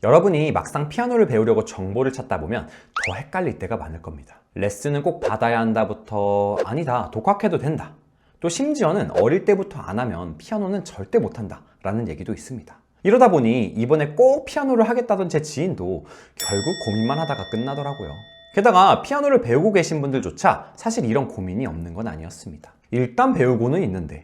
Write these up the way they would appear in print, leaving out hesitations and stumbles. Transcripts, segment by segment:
여러분이 막상 피아노를 배우려고 정보를 찾다 보면 더 헷갈릴 때가 많을 겁니다. 레슨은 꼭 받아야 한다부터 아니다, 독학해도 된다. 또 심지어는 어릴 때부터 안 하면 피아노는 절대 못한다 라는 얘기도 있습니다. 이러다 보니 이번에 꼭 피아노를 하겠다던 제 지인도 결국 고민만 하다가 끝나더라고요. 게다가 피아노를 배우고 계신 분들조차 사실 이런 고민이 없는 건 아니었습니다. 일단 배우고는 있는데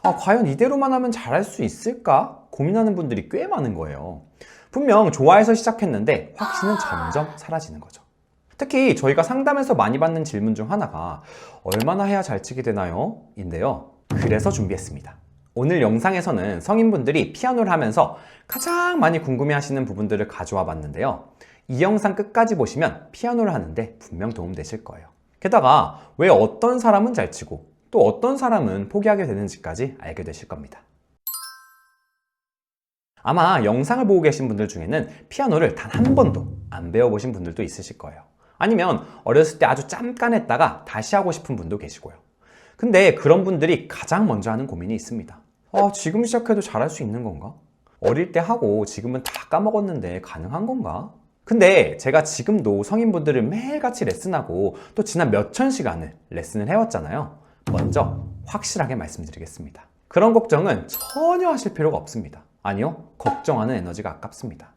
과연 이대로만 하면 잘할 수 있을까? 고민하는 분들이 꽤 많은 거예요. 분명 좋아해서 시작했는데 확신은 점점 사라지는 거죠. 특히 저희가 상담에서 많이 받는 질문 중 하나가 얼마나 해야 잘 치게 되나요? 인데요. 그래서 준비했습니다. 오늘 영상에서는 성인분들이 피아노를 하면서 가장 많이 궁금해하시는 부분들을 가져와 봤는데요. 이 영상 끝까지 보시면 피아노를 하는데 분명 도움되실 거예요. 게다가 왜 어떤 사람은 잘 치고 또 어떤 사람은 포기하게 되는지까지 알게 되실 겁니다. 아마 영상을 보고 계신 분들 중에는 피아노를 단 한 번도 안 배워보신 분들도 있으실 거예요. 아니면 어렸을 때 아주 잠깐 했다가 다시 하고 싶은 분도 계시고요. 근데 그런 분들이 가장 먼저 하는 고민이 있습니다. 지금 시작해도 잘할 수 있는 건가? 어릴 때 하고 지금은 다 까먹었는데 가능한 건가? 근데 제가 지금도 성인분들을 매일같이 레슨하고 또 지난 몇천 시간을 레슨을 해왔잖아요. 먼저 확실하게 말씀드리겠습니다. 그런 걱정은 전혀 하실 필요가 없습니다. 아니요, 걱정하는 에너지가 아깝습니다.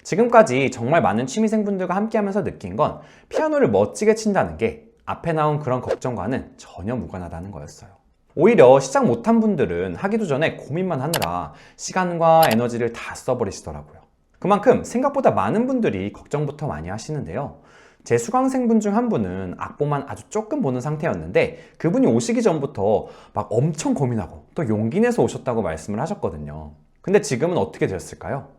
지금까지 정말 많은 취미생분들과 함께하면서 느낀 건 피아노를 멋지게 친다는 게 앞에 나온 그런 걱정과는 전혀 무관하다는 거였어요. 오히려 시작 못한 분들은 하기도 전에 고민만 하느라 시간과 에너지를 다 써버리시더라고요. 그만큼 생각보다 많은 분들이 걱정부터 많이 하시는데요. 제 수강생분 중 한 분은 악보만 아주 조금 보는 상태였는데 그분이 오시기 전부터 막 엄청 고민하고 또 용기 내서 오셨다고 말씀을 하셨거든요. 근데 지금은 어떻게 되었을까요?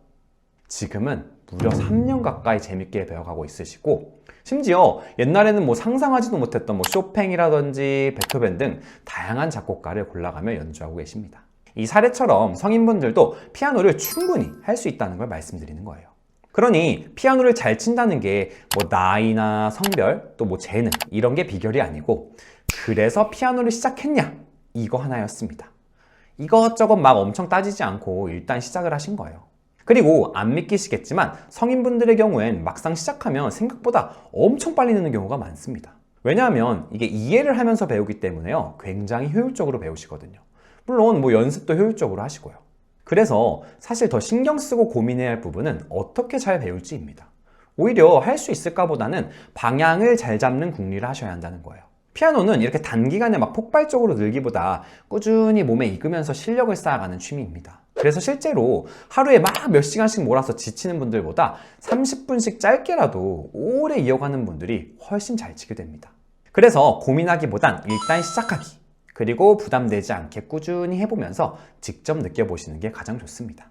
지금은 무려 3년 가까이 재밌게 배워가고 있으시고 심지어 옛날에는 상상하지도 못했던 쇼팽이라든지 베토벤 등 다양한 작곡가를 골라가며 연주하고 계십니다. 이 사례처럼 성인분들도 피아노를 충분히 할 수 있다는 걸 말씀드리는 거예요. 그러니 피아노를 잘 친다는 게 나이나 성별 또 재능 이런 게 비결이 아니고 그래서 피아노를 시작했냐 이거 하나였습니다. 이것저것 막 엄청 따지지 않고 일단 시작을 하신 거예요. 그리고 안 믿기시겠지만 성인분들의 경우엔 막상 시작하면 생각보다 엄청 빨리 느는 경우가 많습니다. 왜냐하면 이게 이해를 하면서 배우기 때문에요. 굉장히 효율적으로 배우시거든요. 물론 연습도 효율적으로 하시고요. 그래서 사실 더 신경 쓰고 고민해야 할 부분은 어떻게 잘 배울지입니다. 오히려 할 수 있을까 보다는 방향을 잘 잡는 궁리를 하셔야 한다는 거예요. 피아노는 이렇게 단기간에 폭발적으로 늘기보다 꾸준히 몸에 익으면서 실력을 쌓아가는 취미입니다. 그래서 실제로 하루에 몇 시간씩 몰아서 지치는 분들보다 30분씩 짧게라도 오래 이어가는 분들이 훨씬 잘 치게 됩니다. 그래서 고민하기보단 일단 시작하기, 그리고 부담되지 않게 꾸준히 해보면서 직접 느껴보시는 게 가장 좋습니다.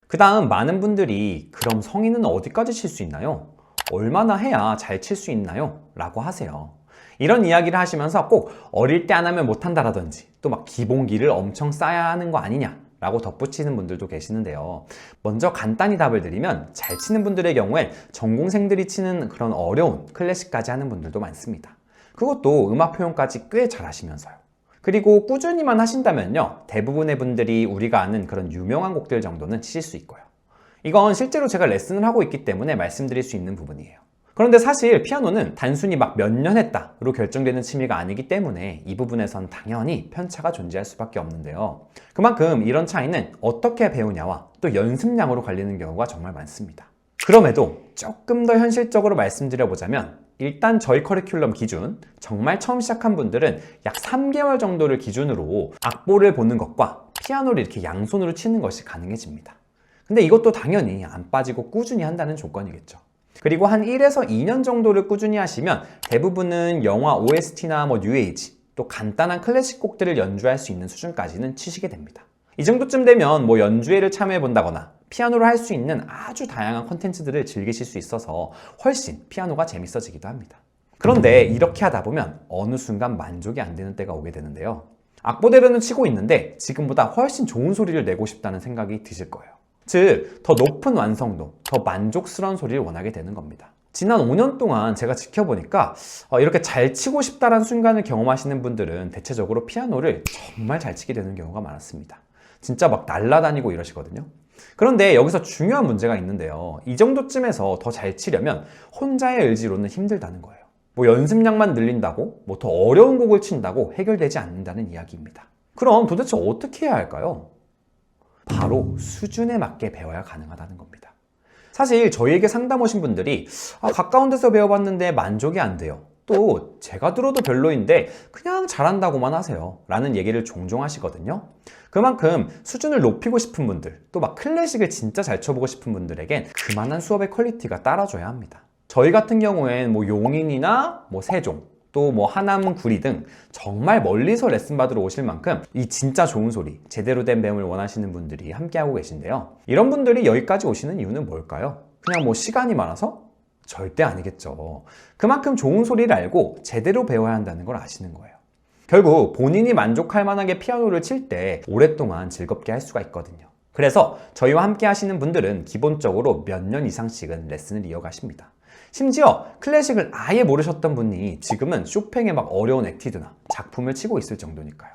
그 다음 많은 분들이 그럼 성인은 어디까지 칠 수 있나요? 얼마나 해야 잘 칠 수 있나요? 라고 하세요. 이런 이야기를 하시면서 꼭 어릴 때 안 하면 못한다라든지 또 기본기를 엄청 쌓아야 하는 거 아니냐 라고 덧붙이는 분들도 계시는데요. 먼저 간단히 답을 드리면 잘 치는 분들의 경우엔 전공생들이 치는 그런 어려운 클래식까지 하는 분들도 많습니다. 그것도 음악 표현까지 꽤 잘 하시면서요. 그리고 꾸준히만 하신다면요, 대부분의 분들이 우리가 아는 그런 유명한 곡들 정도는 치실 수 있고요. 이건 실제로 제가 레슨을 하고 있기 때문에 말씀드릴 수 있는 부분이에요. 그런데 사실 피아노는 단순히 몇 년 했다로 결정되는 취미가 아니기 때문에 이 부분에선 당연히 편차가 존재할 수밖에 없는데요. 그만큼 이런 차이는 어떻게 배우냐와 또 연습량으로 갈리는 경우가 정말 많습니다. 그럼에도 조금 더 현실적으로 말씀드려보자면 일단 저희 커리큘럼 기준, 정말 처음 시작한 분들은 약 3개월 정도를 기준으로 악보를 보는 것과 피아노를 이렇게 양손으로 치는 것이 가능해집니다. 근데 이것도 당연히 안 빠지고 꾸준히 한다는 조건이겠죠. 그리고 한 1에서 2년 정도를 꾸준히 하시면 대부분은 영화 OST나 뉴에이지, 또 간단한 클래식 곡들을 연주할 수 있는 수준까지는 치시게 됩니다. 이 정도쯤 되면 연주회를 참여해 본다거나 피아노를 할 수 있는 아주 다양한 콘텐츠들을 즐기실 수 있어서 훨씬 피아노가 재밌어지기도 합니다. 그런데 이렇게 하다 보면 어느 순간 만족이 안 되는 때가 오게 되는데요. 악보대로는 치고 있는데 지금보다 훨씬 좋은 소리를 내고 싶다는 생각이 드실 거예요. 즉, 더 높은 완성도, 더 만족스러운 소리를 원하게 되는 겁니다. 지난 5년 동안 제가 지켜보니까 이렇게 잘 치고 싶다는 순간을 경험하시는 분들은 대체적으로 피아노를 정말 잘 치게 되는 경우가 많았습니다. 진짜 날아다니고 이러시거든요. 그런데 여기서 중요한 문제가 있는데요. 이 정도쯤에서 더 잘 치려면 혼자의 의지로는 힘들다는 거예요. 뭐 연습량만 늘린다고, 뭐 더 어려운 곡을 친다고 해결되지 않는다는 이야기입니다. 그럼 도대체 어떻게 해야 할까요? 바로 수준에 맞게 배워야 가능하다는 겁니다. 사실 저희에게 상담 오신 분들이 가까운 데서 배워봤는데 만족이 안 돼요. 또 제가 들어도 별로인데 그냥 잘한다고만 하세요 라는 얘기를 종종 하시거든요. 그만큼 수준을 높이고 싶은 분들, 또 막 클래식을 진짜 잘 쳐보고 싶은 분들에겐 그만한 수업의 퀄리티가 따라줘야 합니다. 저희 같은 경우엔 뭐 용인이나 뭐 세종, 또 뭐 하남, 구리 등 정말 멀리서 레슨 받으러 오실 만큼 이 진짜 좋은 소리, 제대로 된 배움을 원하시는 분들이 함께하고 계신데요. 이런 분들이 여기까지 오시는 이유는 뭘까요? 그냥 뭐 시간이 많아서? 절대 아니겠죠. 그만큼 좋은 소리를 알고 제대로 배워야 한다는 걸 아시는 거예요. 결국 본인이 만족할 만하게 피아노를 칠 때 오랫동안 즐겁게 할 수가 있거든요. 그래서 저희와 함께 하시는 분들은 기본적으로 몇 년 이상씩은 레슨을 이어가십니다. 심지어 클래식을 아예 모르셨던 분이 지금은 쇼팽의 막 어려운 에티드나 작품을 치고 있을 정도니까요.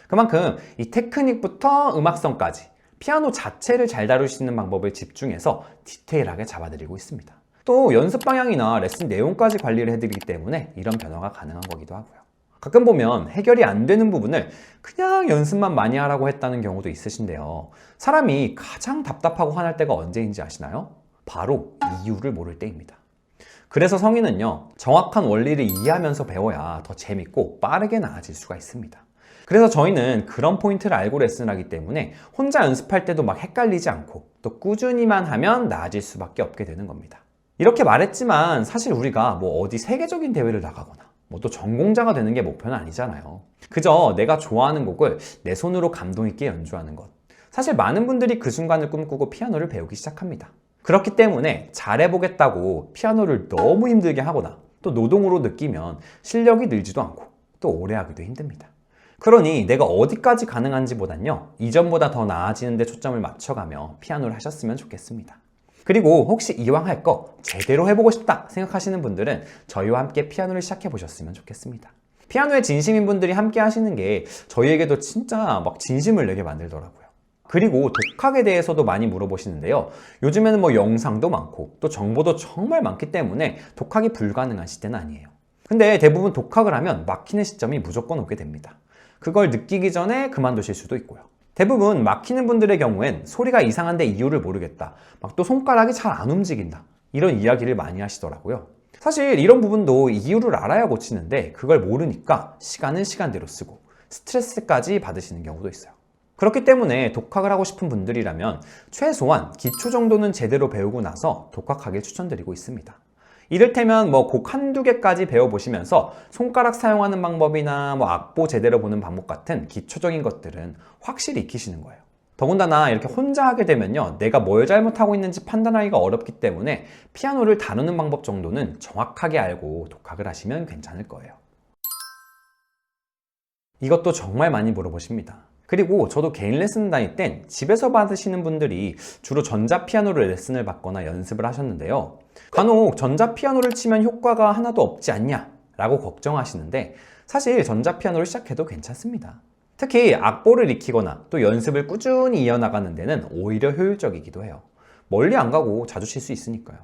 그만큼 이 테크닉부터 음악성까지 피아노 자체를 잘 다룰 수 있는 방법을 집중해서 디테일하게 잡아드리고 있습니다. 또 연습 방향이나 레슨 내용까지 관리를 해드리기 때문에 이런 변화가 가능한 거기도 하고요. 가끔 보면 해결이 안 되는 부분을 그냥 연습만 많이 하라고 했다는 경우도 있으신데요. 사람이 가장 답답하고 화날 때가 언제인지 아시나요? 바로 이유를 모를 때입니다. 그래서 성인은요, 정확한 원리를 이해하면서 배워야 더 재밌고 빠르게 나아질 수가 있습니다. 그래서 저희는 그런 포인트를 알고 레슨을 하기 때문에 혼자 연습할 때도 막 헷갈리지 않고 또 꾸준히만 하면 나아질 수밖에 없게 되는 겁니다. 이렇게 말했지만 사실 우리가 뭐 어디 세계적인 대회를 나가거나 뭐 또 전공자가 되는 게 목표는 아니잖아요. 그저 내가 좋아하는 곡을 내 손으로 감동 있게 연주하는 것. 사실 많은 분들이 그 순간을 꿈꾸고 피아노를 배우기 시작합니다. 그렇기 때문에 잘해보겠다고 피아노를 너무 힘들게 하거나 또 노동으로 느끼면 실력이 늘지도 않고 또 오래 하기도 힘듭니다. 그러니 내가 어디까지 가능한지 보단요, 이전보다 더 나아지는 데 초점을 맞춰가며 피아노를 하셨으면 좋겠습니다. 그리고 혹시 이왕 할 거 제대로 해보고 싶다 생각하시는 분들은 저희와 함께 피아노를 시작해 보셨으면 좋겠습니다. 피아노에 진심인 분들이 함께 하시는 게 저희에게도 진짜 막 진심을 내게 만들더라고요. 그리고 독학에 대해서도 많이 물어보시는데요. 요즘에는 뭐 영상도 많고 또 정보도 정말 많기 때문에 독학이 불가능한 시대는 아니에요. 근데 대부분 독학을 하면 막히는 시점이 무조건 오게 됩니다. 그걸 느끼기 전에 그만두실 수도 있고요. 대부분 막히는 분들의 경우엔 소리가 이상한데 이유를 모르겠다, 막 또 손가락이 잘 안 움직인다, 이런 이야기를 많이 하시더라고요. 사실 이런 부분도 이유를 알아야 고치는데 그걸 모르니까 시간은 시간대로 쓰고 스트레스까지 받으시는 경우도 있어요. 그렇기 때문에 독학을 하고 싶은 분들이라면 최소한 기초 정도는 제대로 배우고 나서 독학하길 추천드리고 있습니다. 이를테면 뭐 곡 한두 개까지 배워보시면서 손가락 사용하는 방법이나 뭐 악보 제대로 보는 방법 같은 기초적인 것들은 확실히 익히시는 거예요. 더군다나 이렇게 혼자 하게 되면요, 내가 뭘 잘못하고 있는지 판단하기가 어렵기 때문에 피아노를 다루는 방법 정도는 정확하게 알고 독학을 하시면 괜찮을 거예요. 이것도 정말 많이 물어보십니다. 그리고 저도 개인 레슨 다닐 땐 집에서 받으시는 분들이 주로 전자피아노로 레슨을 받거나 연습을 하셨는데요. 간혹 전자피아노를 치면 효과가 하나도 없지 않냐 라고 걱정하시는데 사실 전자피아노를 시작해도 괜찮습니다. 특히 악보를 익히거나 또 연습을 꾸준히 이어나가는 데는 오히려 효율적이기도 해요. 멀리 안 가고 자주 칠 수 있으니까요.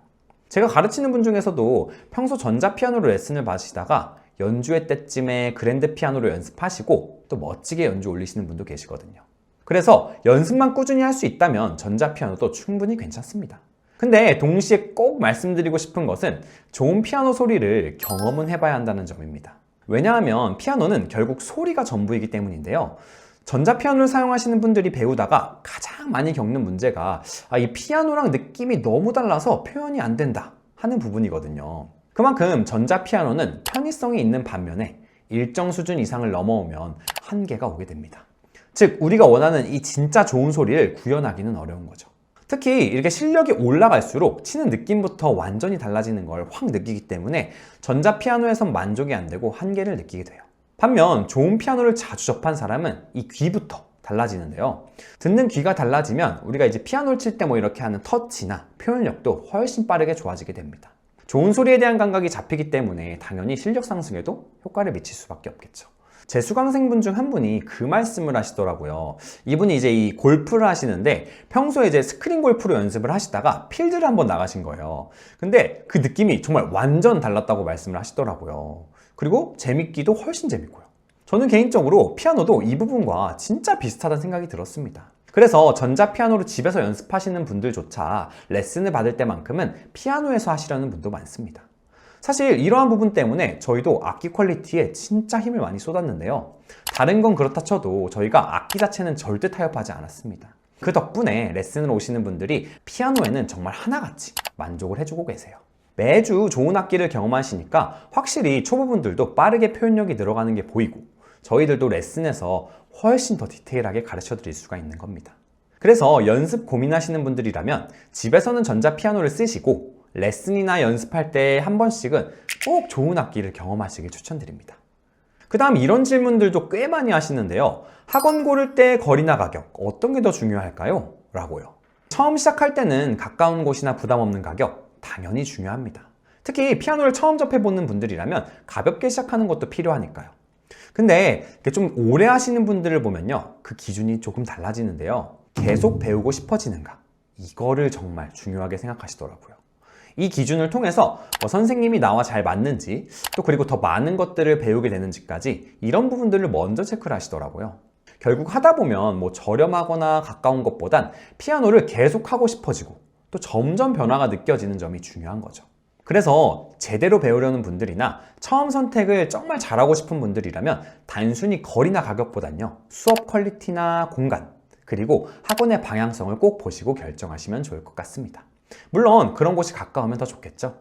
제가 가르치는 분 중에서도 평소 전자피아노로 레슨을 받으시다가 연주회 때쯤에 그랜드 피아노로 연습하시고 또 멋지게 연주 올리시는 분도 계시거든요. 그래서 연습만 꾸준히 할 수 있다면 전자피아노도 충분히 괜찮습니다. 근데 동시에 꼭 말씀드리고 싶은 것은 좋은 피아노 소리를 경험은 해봐야 한다는 점입니다. 왜냐하면 피아노는 결국 소리가 전부이기 때문인데요. 전자피아노를 사용하시는 분들이 배우다가 가장 많이 겪는 문제가 이 피아노랑 느낌이 너무 달라서 표현이 안 된다 하는 부분이거든요. 그만큼 전자피아노는 편의성이 있는 반면에 일정 수준 이상을 넘어오면 한계가 오게 됩니다. 즉 우리가 원하는 이 진짜 좋은 소리를 구현하기는 어려운 거죠. 특히 이렇게 실력이 올라갈수록 치는 느낌부터 완전히 달라지는 걸 확 느끼기 때문에 전자피아노에선 만족이 안 되고 한계를 느끼게 돼요. 반면 좋은 피아노를 자주 접한 사람은 이 귀부터 달라지는데요. 듣는 귀가 달라지면 우리가 이제 피아노를 칠 때 뭐 이렇게 하는 터치나 표현력도 훨씬 빠르게 좋아지게 됩니다. 좋은 소리에 대한 감각이 잡히기 때문에 당연히 실력 상승에도 효과를 미칠 수밖에 없겠죠. 제 수강생분 중 한 분이 그 말씀을 하시더라고요. 이분이 이제 이 골프를 하시는데 평소에 이제 스크린 골프로 연습을 하시다가 필드를 한번 나가신 거예요. 근데 그 느낌이 정말 완전 달랐다고 말씀을 하시더라고요. 그리고 재밌기도 훨씬 재밌고요. 저는 개인적으로 피아노도 이 부분과 진짜 비슷하다는 생각이 들었습니다. 그래서 전자피아노로 집에서 연습하시는 분들조차 레슨을 받을 때만큼은 피아노에서 하시려는 분도 많습니다. 사실 이러한 부분 때문에 저희도 악기 퀄리티에 진짜 힘을 많이 쏟았는데요. 다른 건 그렇다 쳐도 저희가 악기 자체는 절대 타협하지 않았습니다. 그 덕분에 레슨을 오시는 분들이 피아노에는 정말 하나같이 만족을 해주고 계세요. 매주 좋은 악기를 경험하시니까 확실히 초보분들도 빠르게 표현력이 늘어가는 게 보이고 저희들도 레슨에서 훨씬 더 디테일하게 가르쳐 드릴 수가 있는 겁니다. 그래서 연습 고민하시는 분들이라면 집에서는 전자피아노를 쓰시고 레슨이나 연습할 때 한 번씩은 꼭 좋은 악기를 경험하시길 추천드립니다. 그 다음 이런 질문들도 꽤 많이 하시는데요. 학원 고를 때 거리나 가격 어떤 게 더 중요할까요? 라고요. 처음 시작할 때는 가까운 곳이나 부담 없는 가격 당연히 중요합니다. 특히 피아노를 처음 접해보는 분들이라면 가볍게 시작하는 것도 필요하니까요. 근데 좀 오래 하시는 분들을 보면요, 그 기준이 조금 달라지는데요. 계속 배우고 싶어지는가? 이거를 정말 중요하게 생각하시더라고요. 이 기준을 통해서 선생님이 나와 잘 맞는지, 또 그리고 더 많은 것들을 배우게 되는지까지 이런 부분들을 먼저 체크를 하시더라고요. 결국 하다 보면 저렴하거나 가까운 것보단 피아노를 계속 하고 싶어지고 또 점점 변화가 느껴지는 점이 중요한 거죠. 그래서 제대로 배우려는 분들이나 처음 선택을 정말 잘하고 싶은 분들이라면 단순히 거리나 가격보단요, 수업 퀄리티나 공간, 그리고 학원의 방향성을 꼭 보시고 결정하시면 좋을 것 같습니다. 물론 그런 곳이 가까우면 더 좋겠죠.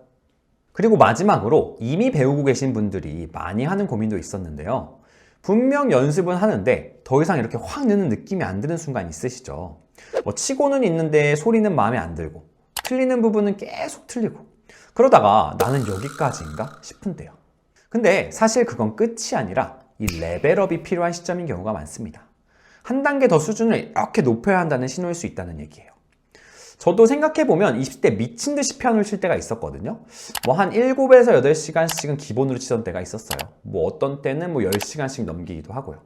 그리고 마지막으로 이미 배우고 계신 분들이 많이 하는 고민도 있었는데요. 분명 연습은 하는데 더 이상 이렇게 확 느는 느낌이 안 드는 순간 있으시죠. 치고는 있는데 소리는 마음에 안 들고 틀리는 부분은 계속 틀리고 그러다가 나는 여기까지인가 싶은데요. 근데 사실 그건 끝이 아니라 이 레벨업이 필요한 시점인 경우가 많습니다. 한 단계 더 수준을 이렇게 높여야 한다는 신호일 수 있다는 얘기예요. 저도 생각해보면 20대 미친 듯이 피아노를 칠 때가 있었거든요. 한 7에서 8시간씩은 기본으로 치던 때가 있었어요. 어떤 때는 10시간씩 넘기기도 하고요.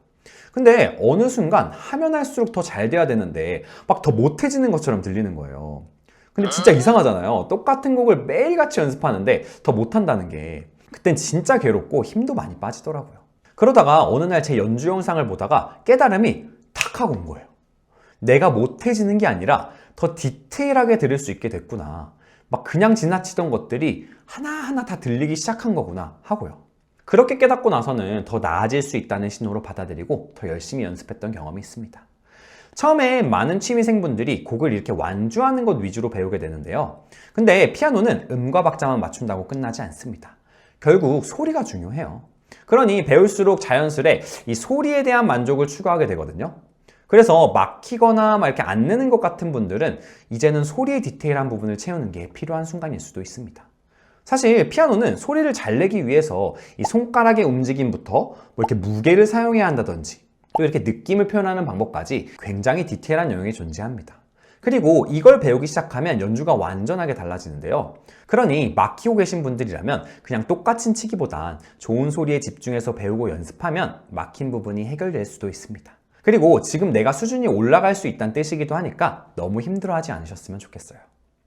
근데 어느 순간 하면 할수록 더 잘 돼야 되는데 막 더 못해지는 것처럼 들리는 거예요. 근데 진짜 이상하잖아요. 똑같은 곡을 매일같이 연습하는데 더 못한다는 게 그땐 진짜 괴롭고 힘도 많이 빠지더라고요. 그러다가 어느 날 제 연주 영상을 보다가 깨달음이 탁 하고 온 거예요. 내가 못해지는 게 아니라 더 디테일하게 들을 수 있게 됐구나. 막 그냥 지나치던 것들이 하나하나 다 들리기 시작한 거구나 하고요. 그렇게 깨닫고 나서는 더 나아질 수 있다는 신호로 받아들이고 더 열심히 연습했던 경험이 있습니다. 처음에 많은 취미생분들이 곡을 이렇게 완주하는 것 위주로 배우게 되는데요. 근데 피아노는 음과 박자만 맞춘다고 끝나지 않습니다. 결국 소리가 중요해요. 그러니 배울수록 자연스레 이 소리에 대한 만족을 추구하게 되거든요. 그래서 막히거나 이렇게 안 느는 것 같은 분들은 이제는 소리의 디테일한 부분을 채우는 게 필요한 순간일 수도 있습니다. 사실 피아노는 소리를 잘 내기 위해서 이 손가락의 움직임부터 이렇게 무게를 사용해야 한다든지 또 이렇게 느낌을 표현하는 방법까지 굉장히 디테일한 영역이 존재합니다. 그리고 이걸 배우기 시작하면 연주가 완전하게 달라지는데요. 그러니 막히고 계신 분들이라면 그냥 똑같이 치기보단 좋은 소리에 집중해서 배우고 연습하면 막힌 부분이 해결될 수도 있습니다. 그리고 지금 내가 수준이 올라갈 수 있다는 뜻이기도 하니까 너무 힘들어하지 않으셨으면 좋겠어요.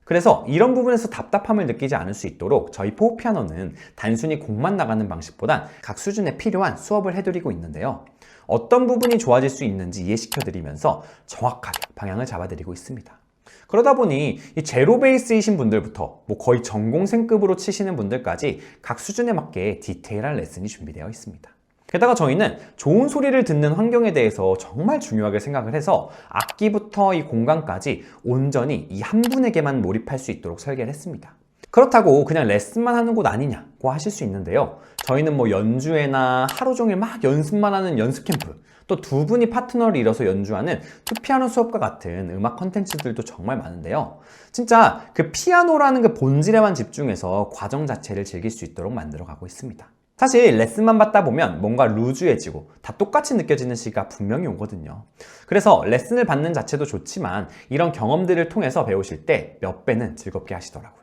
그래서 이런 부분에서 답답함을 느끼지 않을 수 있도록 저희 포피아노는 단순히 곡만 나가는 방식보단 각 수준에 필요한 수업을 해드리고 있는데요. 어떤 부분이 좋아질 수 있는지 이해시켜드리면서 정확하게 방향을 잡아드리고 있습니다. 그러다 보니 이 제로 베이스이신 분들부터 거의 전공생급으로 치시는 분들까지 각 수준에 맞게 디테일한 레슨이 준비되어 있습니다. 게다가 저희는 좋은 소리를 듣는 환경에 대해서 정말 중요하게 생각을 해서 악기부터 이 공간까지 온전히 이 한 분에게만 몰입할 수 있도록 설계를 했습니다. 그렇다고 그냥 레슨만 하는 곳 아니냐고 하실 수 있는데요. 저희는 연주회나 하루 종일 막 연습만 하는 연습 캠프, 또 두 분이 파트너를 이뤄서 연주하는 투피아노 수업과 같은 음악 컨텐츠들도 정말 많은데요. 진짜 그 피아노라는 그 본질에만 집중해서 과정 자체를 즐길 수 있도록 만들어 가고 있습니다. 사실 레슨만 받다 보면 뭔가 루즈해지고 다 똑같이 느껴지는 시기가 분명히 오거든요. 그래서 레슨을 받는 자체도 좋지만 이런 경험들을 통해서 배우실 때 몇 배는 즐겁게 하시더라고요.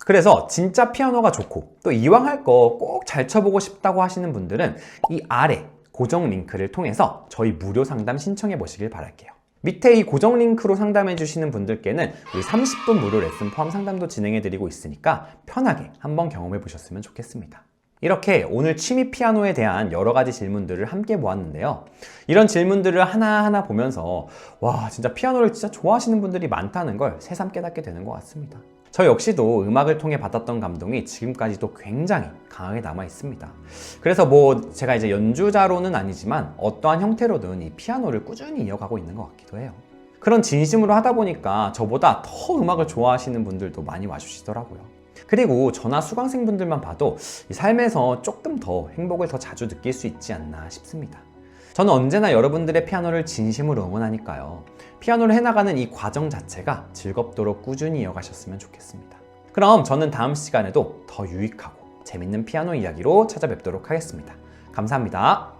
그래서 진짜 피아노가 좋고 또 이왕 할 거 꼭 잘 쳐보고 싶다고 하시는 분들은 이 아래 고정 링크를 통해서 저희 무료 상담 신청해 보시길 바랄게요. 밑에 이 고정 링크로 상담해 주시는 분들께는 우리 30분 무료 레슨 포함 상담도 진행해 드리고 있으니까 편하게 한번 경험해 보셨으면 좋겠습니다. 이렇게 오늘 취미 피아노에 대한 여러 가지 질문들을 함께 보았는데요. 이런 질문들을 하나하나 보면서 와, 진짜 피아노를 진짜 좋아하시는 분들이 많다는 걸 새삼 깨닫게 되는 것 같습니다. 저 역시도 음악을 통해 받았던 감동이 지금까지도 굉장히 강하게 남아 있습니다. 그래서 제가 이제 연주자로는 아니지만 어떠한 형태로든 이 피아노를 꾸준히 이어가고 있는 것 같기도 해요. 그런 진심으로 하다 보니까 저보다 더 음악을 좋아하시는 분들도 많이 와주시더라고요. 그리고 저나 수강생분들만 봐도 이 삶에서 조금 더 행복을 더 자주 느낄 수 있지 않나 싶습니다. 저는 언제나 여러분들의 피아노를 진심으로 응원하니까요. 피아노를 해나가는 이 과정 자체가 즐겁도록 꾸준히 이어가셨으면 좋겠습니다. 그럼 저는 다음 시간에도 더 유익하고 재밌는 피아노 이야기로 찾아뵙도록 하겠습니다. 감사합니다.